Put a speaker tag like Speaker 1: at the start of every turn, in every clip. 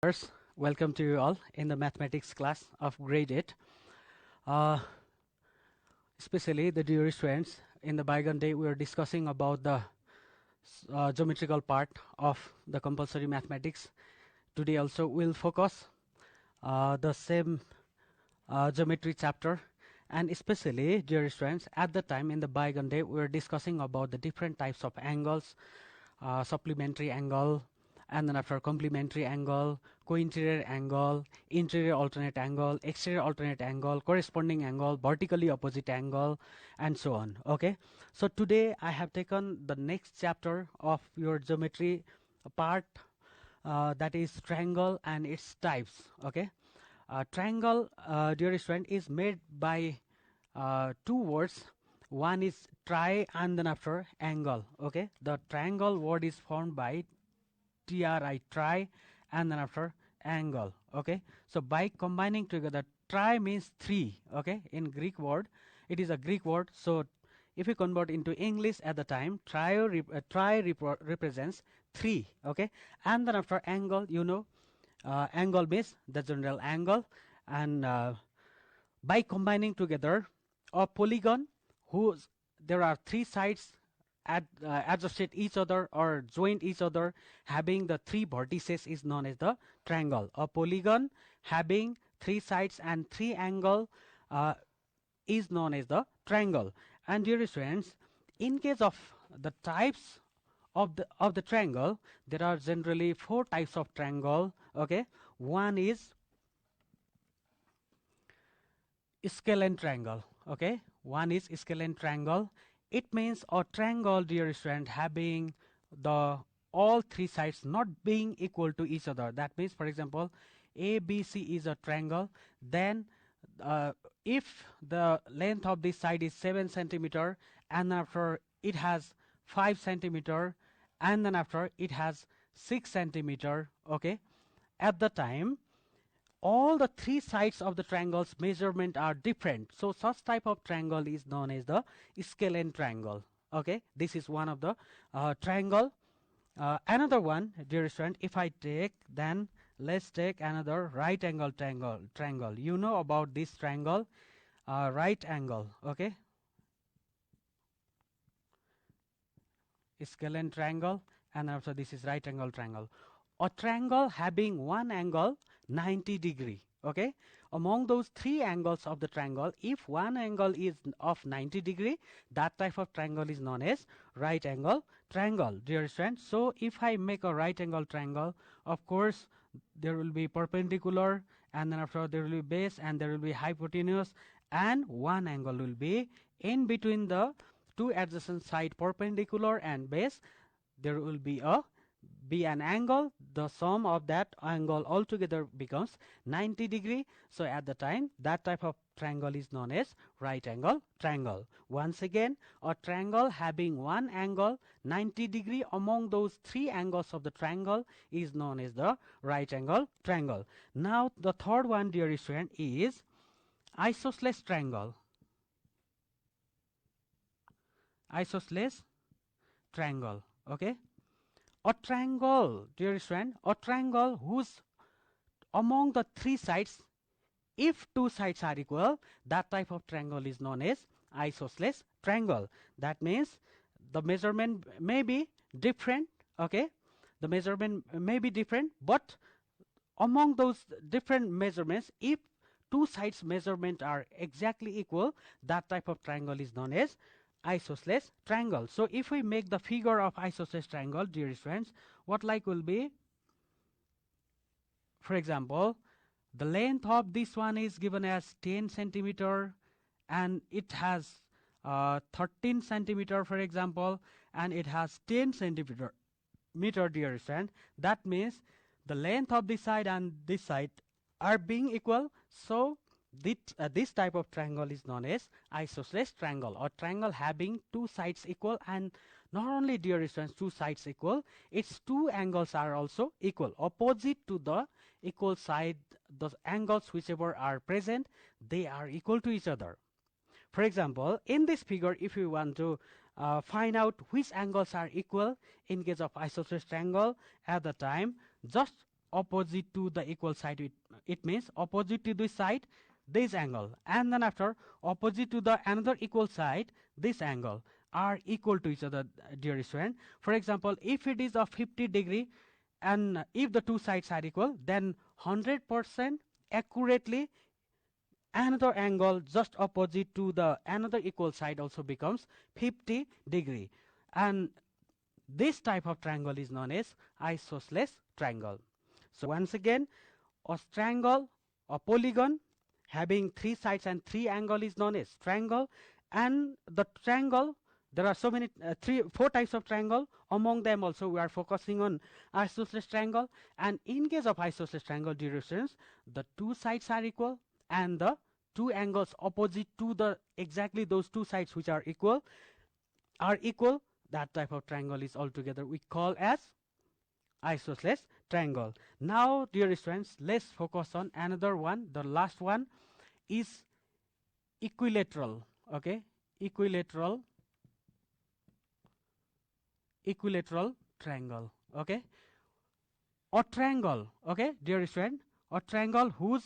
Speaker 1: First, welcome to you all in the mathematics class of grade 8. Uh, Especially the dear students, in the bygone day we were discussing about the geometrical part of the compulsory mathematics. Today also we'll focus the same geometry chapter, and especially dear students, at the time in the bygone day we were discussing about the different types of angles, supplementary angle, and then after complementary angle, co-interior angle, interior alternate angle, exterior alternate angle, corresponding angle, vertically opposite angle, and so on. Okay, so today I have taken the next chapter of your geometry part, that is triangle and its types. Okay, triangle, dear student, is made by two words. One is tri and then after angle. Okay, the triangle word is formed by tri, tri, and then after angle. Okay, so by combining together, tri means three. Okay, in Greek word, it is a Greek word. So if you convert into English at the time, represents three. Okay, and then after angle, angle means the general angle, and by combining together a polygon whose there are three sides adjusted each other or joined each other, having the three vertices, is known as the triangle. A polygon having three sides and three angle is known as the triangle. And dear students, in case of the types of the triangle, there are generally four types of triangle. Okay, one is scalene triangle. Okay, one is scalene triangle. It means a triangle, dear student, having the all three sides not being equal to each other. That means, for example, ABC is a triangle. Then if the length of this side is 7 centimeter, and after it has 5 centimeter, and then after it has 6 centimeter, okay, at the time all the three sides of the triangle's measurement are different. So such type of triangle is known as the scalene triangle. Okay, this is one of the triangle. Another one, dear student, if I take, then let's take another right angle triangle. You know about this triangle, right angle. Okay, scalene triangle, and also this is right angle triangle. A triangle having one angle 90 degree. Okay, among those three angles of the triangle, if one angle is of 90 degree, that type of triangle is known as right angle triangle, dear friends. So if I make a right angle triangle, of course there will be perpendicular, and then after there will be base, and there will be hypotenuse, and one angle will be in between the two adjacent side, perpendicular and base. There will be an angle. The sum of that angle altogether becomes 90 degree. So at the time, that type of triangle is known as right angle triangle. Once again, a triangle having one angle 90 degree among those three angles of the triangle is known as the right angle triangle. Now the third one, dear student, is isosceles triangle. Isosceles triangle. Okay, a triangle, dear friend, a triangle whose among the three sides, if two sides are equal, that type of triangle is known as isosceles triangle. That means the measurement may be different. Okay, the measurement may be different, but among those different measurements, if two sides measurement are exactly equal, that type of triangle is known as isosceles triangle. So if we make the figure of isosceles triangle, dear friends, what like will be, for example, the length of this one is given as 10 centimeter, and it has 13 centimeter, for example, and it has 10 centimeter dear friend. That means the length of this side and this side are being equal. So this type of triangle is known as isosceles triangle, or triangle having two sides equal, and not only, dear friends, two sides equal, its two angles are also equal. Opposite to the equal side, the angles whichever are present, they are equal to each other. For example, in this figure, if you want to find out which angles are equal in case of isosceles triangle, at the time, just opposite to the equal side. It means opposite to this side, this angle, and then after opposite to the another equal side, this angle are equal to each other, dear student. For example, if it is a 50-degree and if the two sides are equal, then 100% accurately another angle just opposite to the another equal side also becomes 50-degree, and this type of triangle is known as isosceles triangle. So once again, a triangle, a polygon having three sides and three angles is known as triangle. And the triangle, there are so many four types of triangle. Among them also we are focusing on isosceles triangle. And in case of isosceles triangle, dear students, the two sides are equal and the two angles opposite to the exactly those two sides which are equal. That type of triangle is altogether we call as isosceles triangle. Now, dear students, let's focus on another one. The last one is equilateral. Okay, equilateral triangle. Okay, a triangle. Okay, dear student, a triangle whose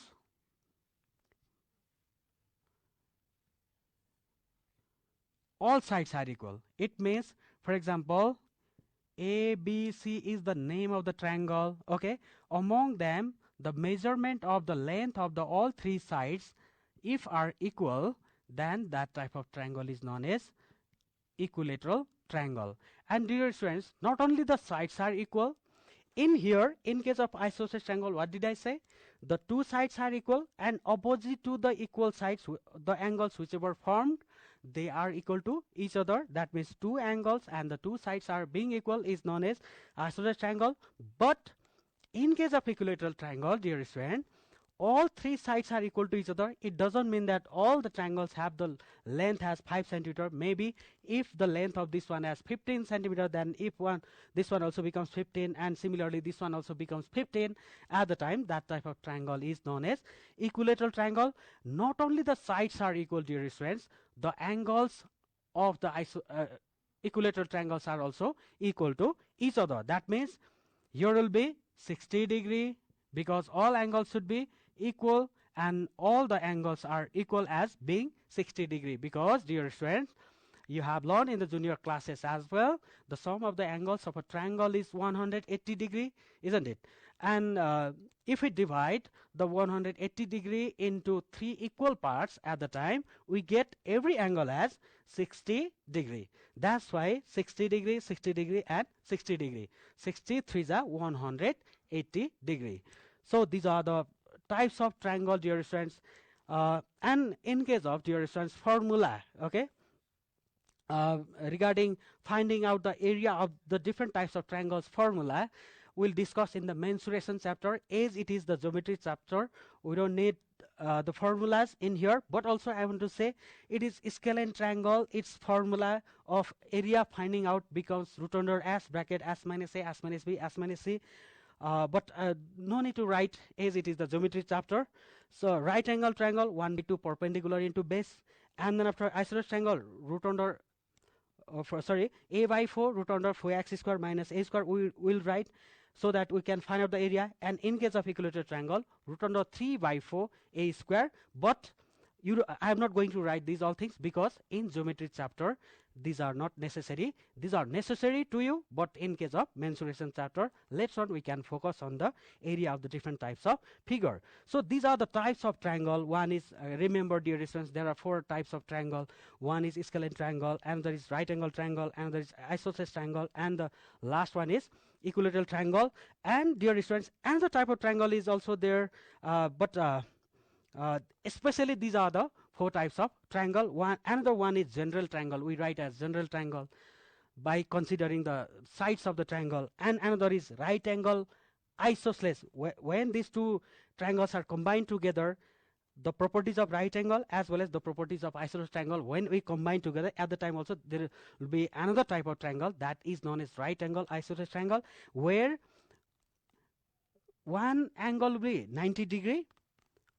Speaker 1: all sides are equal. It means, for example, ABC is the name of the triangle. Okay, among them the measurement of the length of the all three sides if are equal, then that type of triangle is known as equilateral triangle. And dear students, not only the sides are equal, in here in case of isosceles triangle, what did I say? The two sides are equal and opposite to the equal sides, the angles whichever formed, they are equal to each other. That means two angles and the two sides are being equal is known as isosceles triangle. But in case of equilateral triangle, dear student, all three sides are equal to each other. It doesn't mean that all the triangles have the length as 5 centimeter. Maybe if the length of this one has 15 centimeter, then if this one also becomes 15, and similarly this one also becomes 15 at the time, that type of triangle is known as equilateral triangle. Not only the sides are equal, dear students, the angles of the equilateral triangles are also equal to each other. That means here will be 60-degree because all angles should be equal and all the angles are equal as being 60-degree, because, dear students, you have learned in the junior classes as well, the sum of the angles of a triangle is 180-degree, isn't it? And if we divide the 180-degree into three equal parts at the time, we get every angle as 60-degree. That's why 60-degree, 60-degree and 60-degree. 63 is a 180-degree. So these are the types of triangle, dear students. And in case of, dear students, formula, okay, regarding finding out the area of the different types of triangles, formula we'll discuss in the mensuration chapter. As it is the geometry chapter, we don't need the formulas in here, but also I want to say it is scalene triangle. Its formula of area finding out becomes root under s bracket s minus a, s minus b, s minus c. But no need to write, as it is the geometry chapter. So right angle triangle, 1/2 perpendicular into base, and then after isosceles triangle, root under a by 4 root under 4x square minus a square we will write, so that we can find out the area. And in case of equilateral triangle, root under 3 by 4 a square. But I am not going to write these all things, because in geometry chapter these are not necessary. These are necessary to you, but in case of mensuration chapter, later on we can focus on the area of the different types of figure. So these are the types of triangle. One is, remember, dear students, there are four types of triangle. One is scalene triangle, another is right angle triangle, another is isosceles triangle, and the last one is equilateral triangle. And dear students, another type of triangle is also there, especially these are the four types of triangle. Another one is general triangle. We write as general triangle by considering the sides of the triangle. And another is right angle isosceles. When these two triangles are combined together, the properties of right angle as well as the properties of isosceles triangle, when we combine together, at the time also there will be another type of triangle that is known as right angle isosceles triangle, where one angle will be 90-degree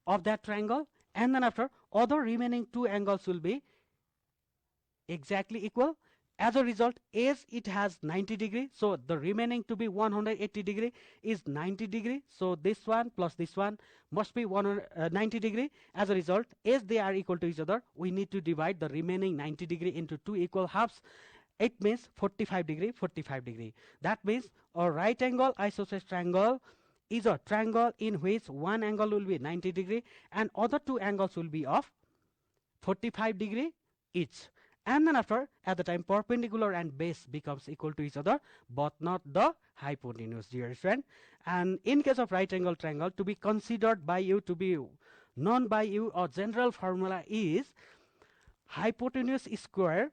Speaker 1: of that triangle, and then after other remaining two angles will be exactly equal, As a result, as it has 90 degree, so the remaining to be 180 degree is 90 degree. So this one plus this one must be 90 degree. As a result, as they are equal to each other, we need to divide the remaining 90 degree into two equal halves. It means 45 degree, 45 degree. That means a right angle isosceles triangle is a triangle in which one angle will be 90 degree and other two angles will be of 45 degree each. And then after, at the time, perpendicular and base becomes equal to each other, but not the hypotenuse, dear friend. And in case of right angle triangle, to be considered by you, to be known by you, a general formula is hypotenuse square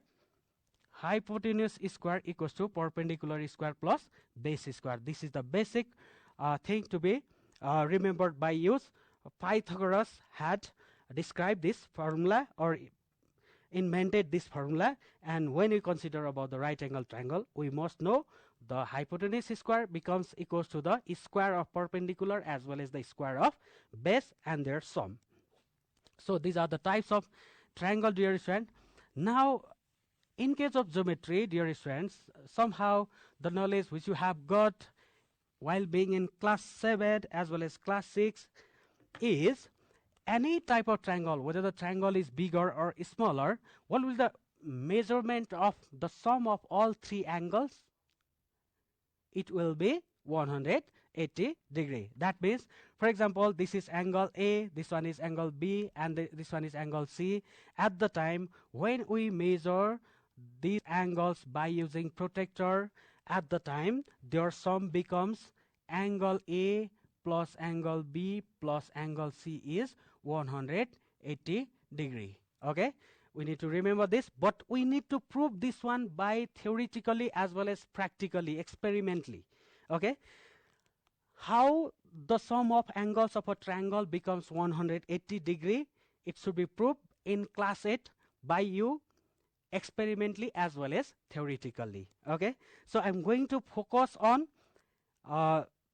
Speaker 1: equals to perpendicular square plus base square. This is the basic thing to be remembered by you. Pythagoras had described this formula or invented this formula, and when we consider about the right angle triangle, we must know the hypotenuse square becomes equals to the square of perpendicular as well as the square of base and their sum. So these are the types of triangle, dear friend. Now in case of geometry, dear friends, somehow the knowledge which you have got while being in class 7 as well as class 6 is any type of triangle, whether the triangle is bigger or smaller, what will the measurement of the sum of all three angles? It will be 180 degree. That means, for example, this is angle A, this one is angle B, and this one is angle C. At the time when we measure these angles by using protractor, at the time their sum becomes angle A plus angle B plus angle C is 180 degree. Okay, we need to remember this, but we need to prove this one by theoretically as well as practically, experimentally. Okay, how the sum of angles of a triangle becomes 180 degree, it should be proved in class 8 by you experimentally as well as theoretically. Okay, so I'm going to focus on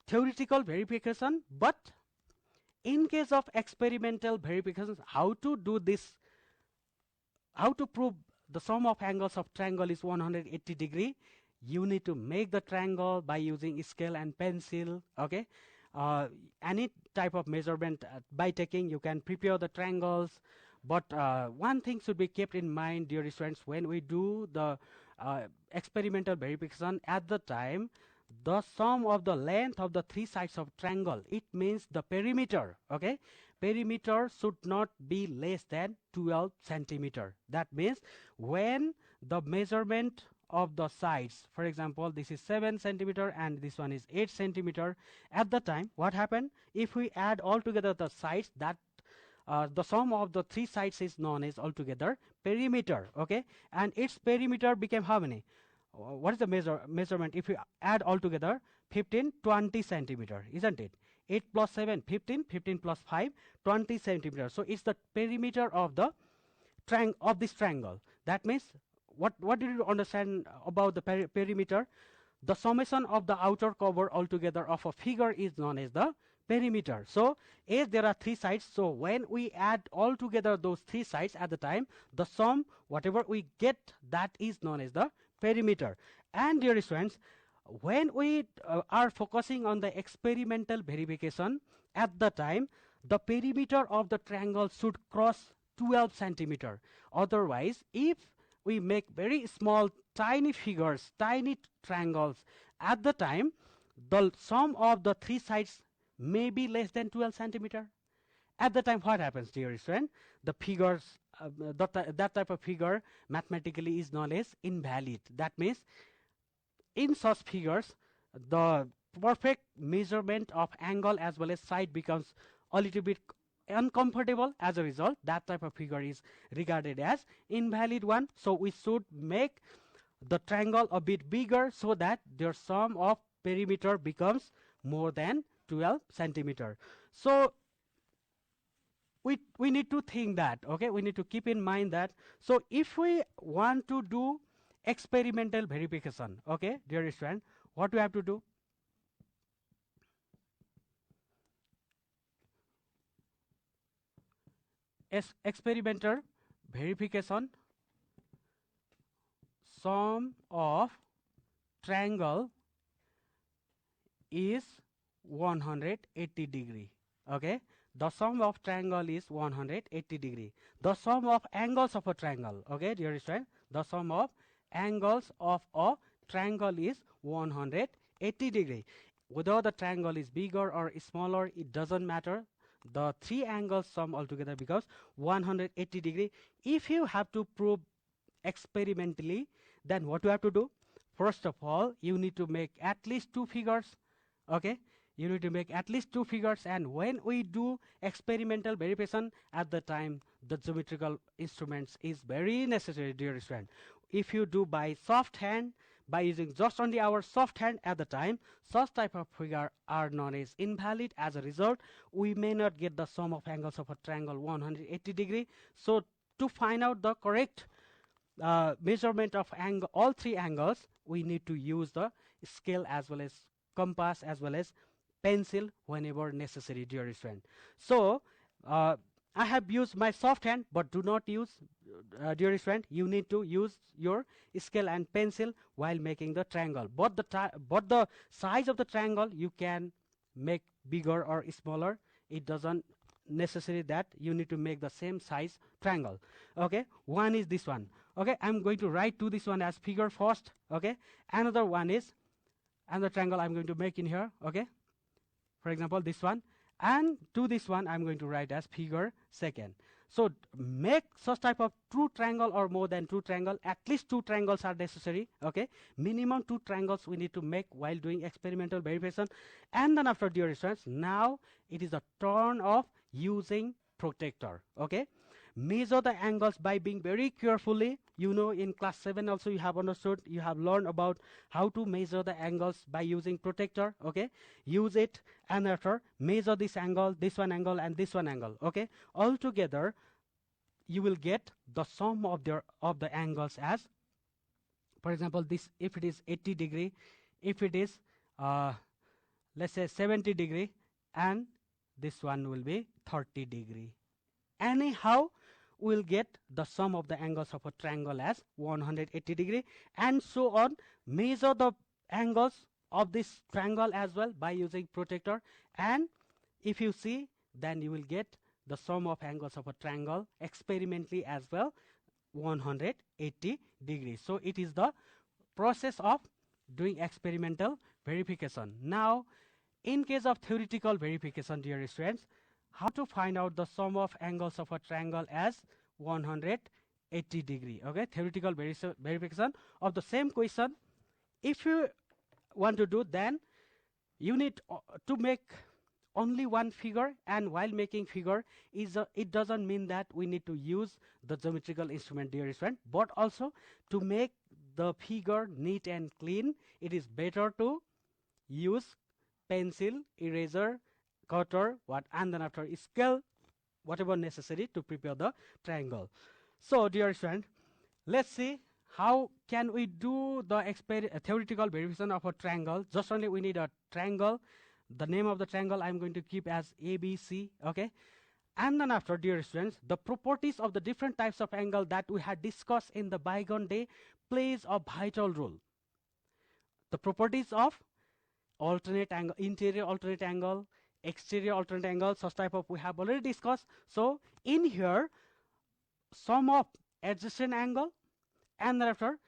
Speaker 1: theoretical verification, but in case of experimental verifications, how to do this, how to prove the sum of angles of triangle is 180 degree, you need to make the triangle by using scale and pencil. Okay, any type of measurement by taking, you can prepare the triangles, but one thing should be kept in mind, dear students, when we do the experimental verification, at the time the sum of the length of the three sides of triangle, it means the perimeter. Okay, perimeter should not be less than 12 centimeter. That means when the measurement of the sides, for example, this is 7 centimeter and this one is 8 centimeter, at the time what happened, if we add all together the sides, that the sum of the three sides is known as altogether perimeter. Okay, and its perimeter became how many? What is the measurement if you add all together? 15, 20 centimeter, isn't it? 8 plus 7, 15, 15 plus 5, 20 centimeter. So it's the perimeter of the this triangle. That means what did you understand about the perimeter? The summation of the outer cover altogether of a figure is known as the perimeter. So as there are three sides, so when we add all together those three sides at the time, the sum whatever we get, that is known as the perimeter. And dear students, when we are focusing on the experimental verification, at the time the perimeter of the triangle should cross 12 centimeter. Otherwise, if we make very small tiny figures, tiny triangles, at the time the sum of the three sides may be less than 12 centimeter. At the time what happens, dear friend? The figures, that type of figure mathematically is known as invalid. That means in such figures the perfect measurement of angle as well as side becomes a little bit uncomfortable. As a result, that type of figure is regarded as invalid one. So we should make the triangle a bit bigger so that their sum of perimeter becomes more than 12 centimeter. So we need to think that, okay, we need to keep in mind that. So if we want to do experimental verification, okay, dear student, what we have to do? Experimental verification sum of triangle is 180 degree. Okay, the sum of triangle is 180 degree. The sum of angles of a triangle, okay dear student, the sum of angles of a triangle is 180 degree. Whether the triangle is bigger or smaller, it doesn't matter. The three angles sum altogether becomes 180 degree. If you have to prove experimentally, then what you have to do? First of all, you need to make at least two figures. Okay, you need to make at least two figures, and when we do experimental verification, at the time the geometrical instruments is very necessary, dear student. If you do by soft hand, by using just only our soft hand at the time, such type of figure are known as invalid. As a result, we may not get the sum of angles of a triangle 180 degree. So to find out the correct measurement of angle, all three angles, we need to use the scale as well as compass as well as pencil whenever necessary, dear student. So I have used my soft hand, but do not use, dear student, you need to use your scale and pencil while making the triangle. But the size of the triangle you can make bigger or smaller. It doesn't necessary that you need to make the same size triangle. Okay, one is this one. Okay, I'm going to write to this one as figure first. Okay, another one is another triangle I'm going to make in here. Okay, for example this one, and to this one I'm going to write as figure second. So make such type of two triangle or more than two triangle, at least two triangles are necessary. Okay, minimum two triangles we need to make while doing experimental verification. And then after, dear students, now it is the turn of using protractor. Okay, measure the angles by being very carefully. You know, in class 7 also you have understood, you have learned about how to measure the angles by using protractor. Okay, use it, and after measure this angle, this one angle, and this one angle. Okay, all together you will get the sum of the angles as, for example, this, if it is 80 degree, if it is let's say 70 degree, and this one will be 30 degree. Anyhow, we'll get the sum of the angles of a triangle as 180 degree, and so on. Measure the angles of this triangle as well by using protractor, and if you see, then you will get the sum of angles of a triangle experimentally as well, 180 degrees. So it is the process of doing experimental verification. Now, in case of theoretical verification, dear students, how to find out the sum of angles of a triangle as 180 degree. Okay, theoretical verification of the same question. If you want to do, then you need to make only one figure, and while making figure is it doesn't mean that we need to use the geometrical instrument, dear student, but also to make the figure neat and clean, it is better to use pencil, eraser, cutter, and then after scale, whatever necessary to prepare the triangle. So dear student, let's see how can we do the theoretical verification of a triangle. Just only we need a triangle. The name of the triangle I'm going to keep as ABC. Okay, and then after, dear students, the properties of the different types of angle that we had discussed in the bygone day plays a vital role. The properties of alternate angle, interior alternate angle, exterior alternate angle, such type of we have already discussed. So in here, sum of adjacent angle, and thereafter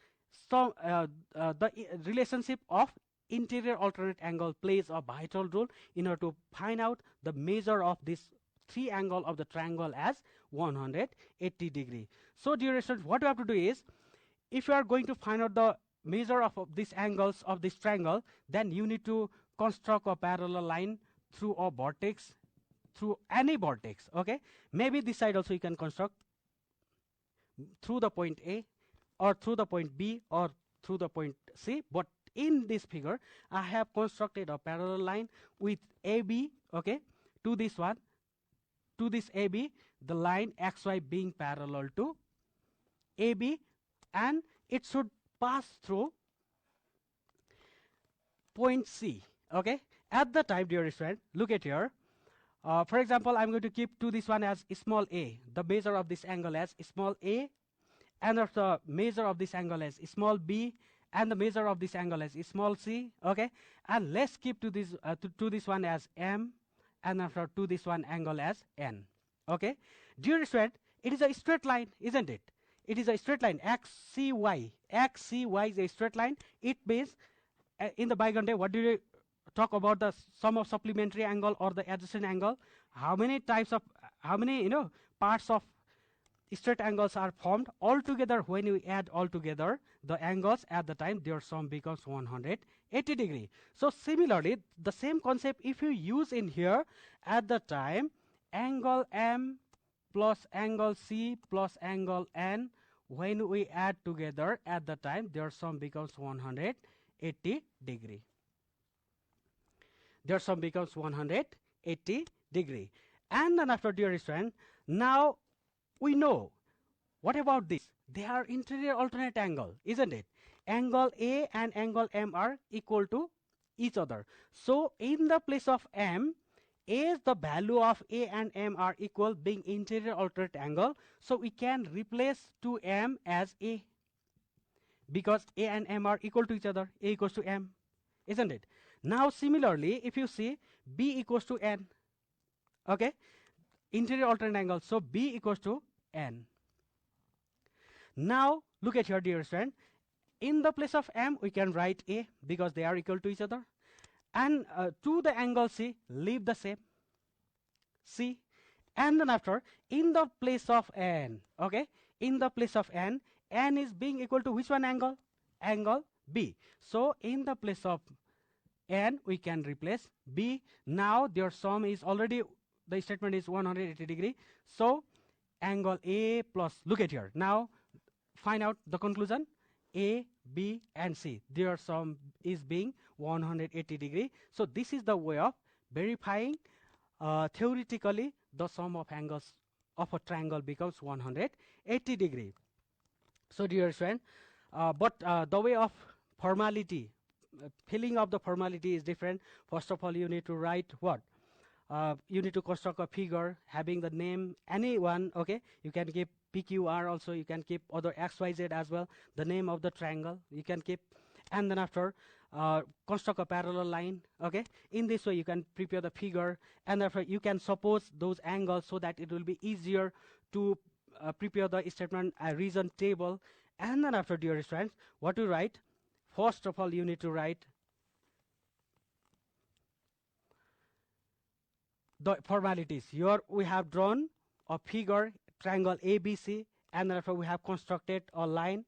Speaker 1: so the relationship of interior alternate angle plays a vital role in order to find out the measure of this three angle of the triangle as 180 degree. So dear students, what you have to do is, if you are going to find out the measure of these angles of this triangle, then you need to construct a parallel line through a vertex, through any vertex. Okay, maybe this side also you can construct through the point A, or through the point B, or through the point C. But in this figure, I have constructed a parallel line with AB, okay, to this one, to this AB, the line XY being parallel to AB, and it should pass through point C. Okay, at the time, dear friend, look at here. For example, I'm going to keep to this one as small a, the measure of this angle as small a, and if the measure of this angle as small b, and the measure of this angle as small c, okay, and let's keep to this to this one as m, and after to this one angle as n, okay. Dear student, it is a straight line, isn't it? It is a straight line, xcy is a straight line. It means in the bygone day, what do you talk about the sum of supplementary angle or the adjacent angle? How many types of parts of straight angles are formed altogether? When you add all together the angles at the time, their sum becomes 180 degree. So similarly, the same concept if you use in here, at the time angle m plus angle c plus angle n, when we add together at the time, their sum becomes 180 degree. Their sum becomes 180 degree. And then after, dear student, now we know, what about this? They are interior alternate angle, isn't it? Angle A and angle M are equal to each other. So in the place of M, as the value of A and M are equal, being interior alternate angle, so we can replace 2M as A, because A and M are equal to each other, A equals to M, isn't it? Now similarly, if you see B equals to N, okay, interior alternate angle, so B equals to N. Now look at here, dear student, in the place of M we can write A because they are equal to each other, and to the angle C leave the same, C, and then after in the place of N, okay, in the place of N, N is being equal to which one angle? Angle B. So in the place of N we can replace B. Now their sum is already, the statement is 180 degree, so angle A plus, look at here, now find out the conclusion, A, B and C, their sum is being 180 degree. So this is the way of verifying theoretically the sum of angles of a triangle becomes 180 degree. So dear friend, but the way of formality, filling of the formality is different. First of all, you need to write what? You need to construct a figure having the name, anyone, okay? You can keep PQR also, you can keep other XYZ as well, the name of the triangle, you can keep, and then after construct a parallel line, okay? In this way, you can prepare the figure, and after you can suppose those angles so that it will be easier to prepare the statement reason table. And then after, dear students, what to write? First of all, you need to write the formalities. Here we have drawn a figure, triangle ABC, and then after we have constructed a line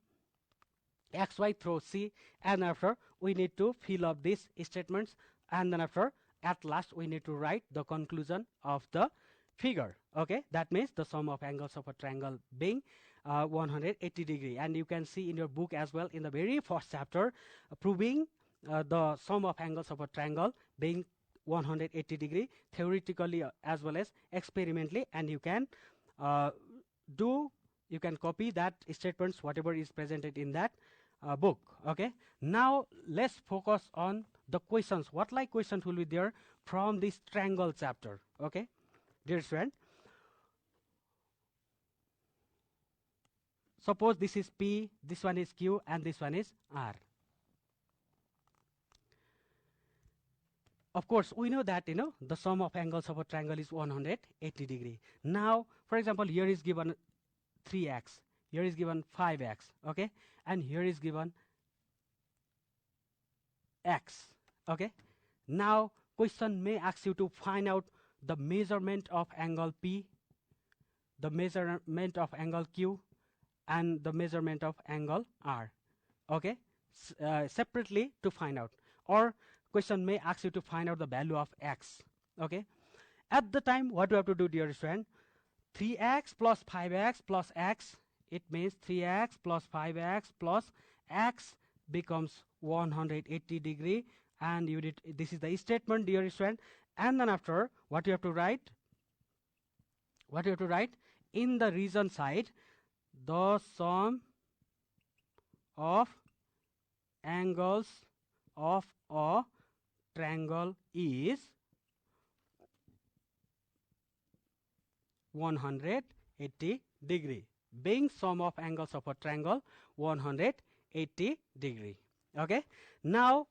Speaker 1: XY through C, and after we need to fill up these statements, and then after at last we need to write the conclusion of the figure, okay? That means the sum of angles of a triangle being 180 degree, and you can see in your book as well in the very first chapter proving the sum of angles of a triangle being 180 degree theoretically as well as experimentally, and you can you can copy that statements whatever is presented in that book, okay? Now let's focus on the questions. What like questions will be there from this triangle chapter, okay, dear friend? Suppose this is P, this one is Q, and this one is R. Of course, we know that, the sum of angles of a triangle is 180 degree. Now, for example, here is given 3x, here is given 5x, okay? And here is given x, okay? Now, question may ask you to find out the measurement of angle P, the measurement of angle Q, and the measurement of angle R, okay? Separately to find out. Or question may ask you to find out the value of x, okay? At the time, what do you have to do, dear friend? 3x plus 5x plus x, it means 3x plus 5x plus x becomes 180 degree, and you did, this is the statement, dear friend. And then after, what you have to write? What you have to write? In the region side, the sum of angles of a triangle is 180 degree. being sum of angles of a triangle 180 degree. Okay, now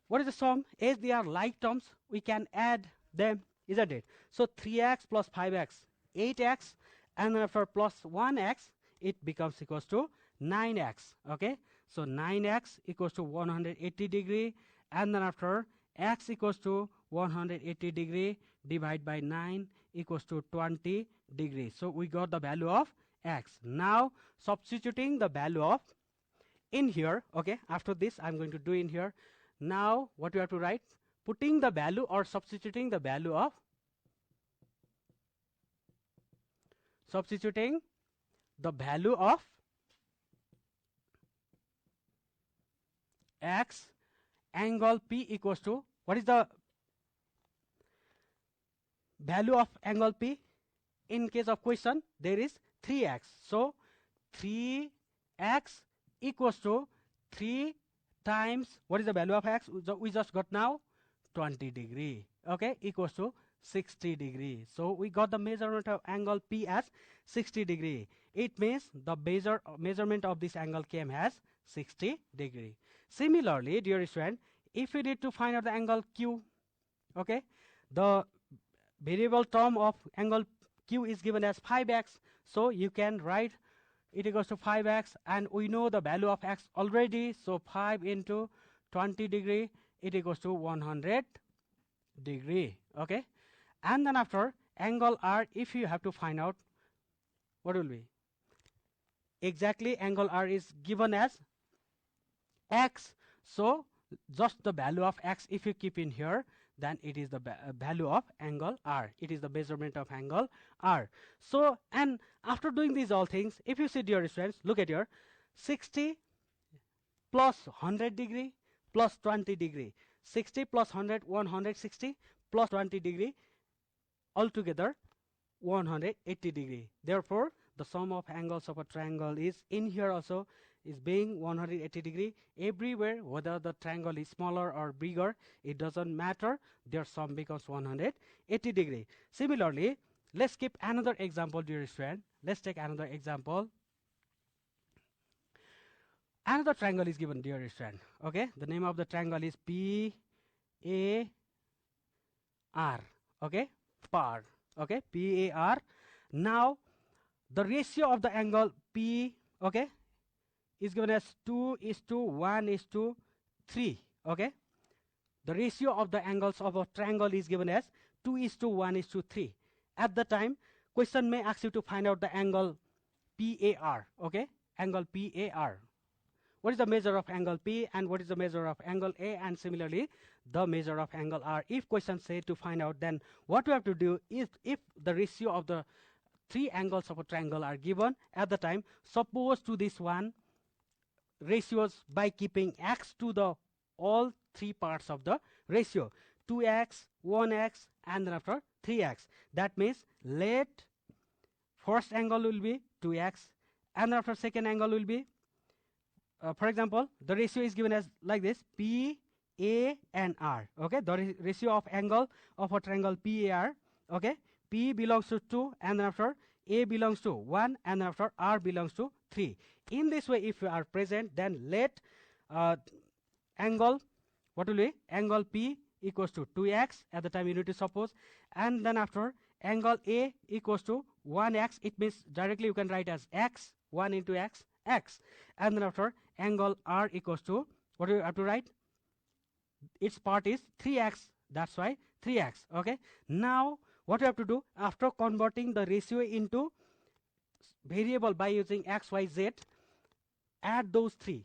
Speaker 1: what is the sum? As they are like terms, we can add them, isn't it? So 3x plus 5x, 8x, and then after plus 1x, it becomes equals to 9x. Okay, so 9x equals to 180 degree, and then after x equals to 180 degree divided by 9 equals to 20 degree. So we got the value of x. Now substituting the value of in here, okay, after this I'm going to do in here. Now what you have to write, putting the value or substituting the value of x angle P equals to, what is the value of angle P? In case of question, there is 3x. So 3x equals to 3 times, what is the value of x? We just got now 20 degree. Okay, equals to 60 degree. So we got the measurement of angle P as 60 degree. It means the measurement of this angle came as 60 degree. Similarly, dear student, if we need to find out the angle Q, okay, the variable term of angle Q is given as 5x. So you can write it equals to 5x, and we know the value of x already. So 5 into 20 degree, it equals to 100 degree. Okay, and then after angle R, if you have to find out, what will be? Exactly, angle R is given as x. So just the value of x, if you keep in here, then it is the value of angle R. It is the measurement of angle R. So, and after doing these all things, if you see, dear students, look at here, 60 plus 100 degree plus 20 degree, 60 plus 100, 160 plus 20 degree, altogether 180 degree. Therefore, the sum of angles of a triangle is in here also is being 180 degree everywhere, whether the triangle is smaller or bigger, it doesn't matter, their sum becomes 180 degree. Similarly, let's keep another example, dear student. Let's take another example. Another triangle is given, dear student. Okay, the name of the triangle is PAR. Okay, PAR. Okay, PAR. Now the ratio of the angle P, okay, is given as 2:1:3. Okay, the ratio of the angles of a triangle is given as 2:1:3. At the time, question may ask you to find out the angle PAR. Okay, angle PAR. What is the measure of angle P and what is the measure of angle A, and similarly the measure of angle R. If question say to find out, then what we have to do is, if the ratio of the three angles of a triangle are given at the time, suppose to this one ratios by keeping x to the all three parts of the ratio, 2x, 1x, and then after 3x. That means let first angle will be 2x, and after second angle will be, for example, the ratio is given as like this, P, A, and R. Okay, the ratio of angle of a triangle PAR. Okay, P belongs to 2, and then after A belongs to 1, and then after R belongs to 3. In this way, if you are present, then let angle, what will be? Angle P equals to 2x at the time you need to suppose, and then after angle A equals to 1x. It means directly you can write as x, 1 into x, x, and then after angle R equals to, what do you have to write? Its part is 3x, that's why 3x. Okay, now what you have to do, after converting the ratio into variable by using x, y, z, add those three.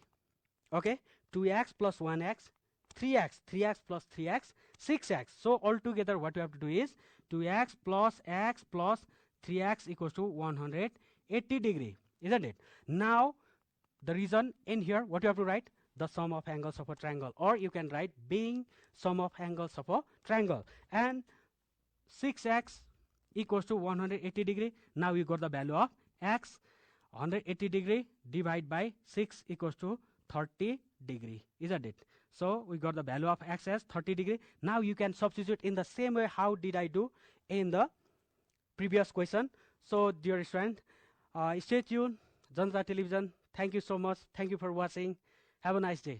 Speaker 1: Okay, 2x plus 1x, 3x, 3x plus 3x, 6x. So altogether what you have to do is 2x plus x plus 3x equals to 180 degree, isn't it? Now the reason in here, what you have to write? The sum of angles of a triangle, or you can write being sum of angles of a triangle. And 6x equals to 180 degree. Now you got the value of x, 180 degree divided by 6 equals to 30 degree, isn't it? So we got the value of x as 30 degree. Now you can substitute in the same way how did I do in the previous question. So dear student, Stay tuned, Janata Television. Thank you so much. Thank you for watching. Have a nice day.